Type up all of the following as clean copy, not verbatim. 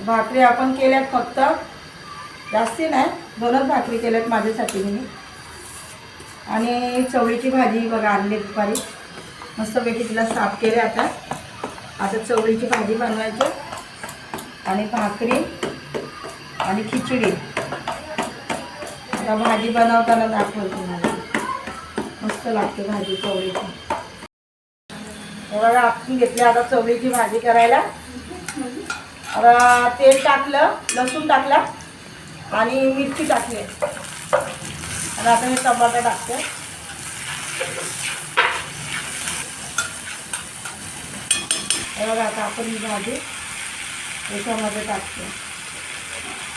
भाकरी आपण केल्यात, फक्त जास्ती नाही, 2च भाकरी केल्यात माझ्यासाठी मी. आणि चवळीची भाजी बघा आणली दुपारी, मस्तपैकी तिला साफ केले. आता चवळीची भाजी बनवायची आणि भाकरी आणि खिचडी. आता भाजी बनवताना दाखवते तुम्हाला, मस्त लागते भाजी चवळीची. बघा आपण घेतली आता चवळीची भाजी करायला. आता तेल टाकलं, लसूण टाकला आणि मिरची टाकली. आणि आता मी टमाटर टाकते. बघा आता आपण ही भाजी याच्यामध्ये टाकते.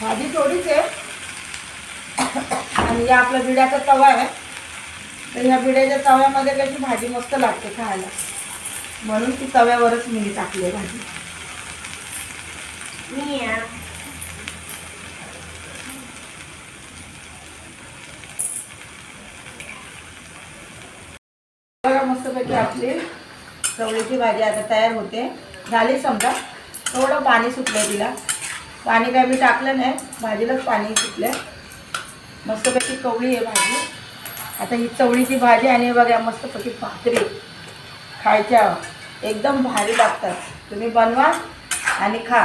भाजी थोडीच आहे आणि या आपला बिड्याचा तवा आहे, तर ह्या बिड्याच्या तव्यामध्ये कशी भाजी मस्त लागते खायला, म्हणून ती तव्यावरच मी टाकली भाजी. बघा मस्तपैकी आपली चवळीची भाजी आता तयार होते, झाली समजा. थोडं पाणी सुटलं तिला, पाणी काय मी टाकलं नाही, भाजीलाच पाणी सुटलं. मस्तपैकी कवळी आहे भाजी. आता ही चवळीची भाजी आणि बघा मस्तपैकी भाकरी खायच्या एकदम भारी लागतात. तुम्ही बनवा आणि खा.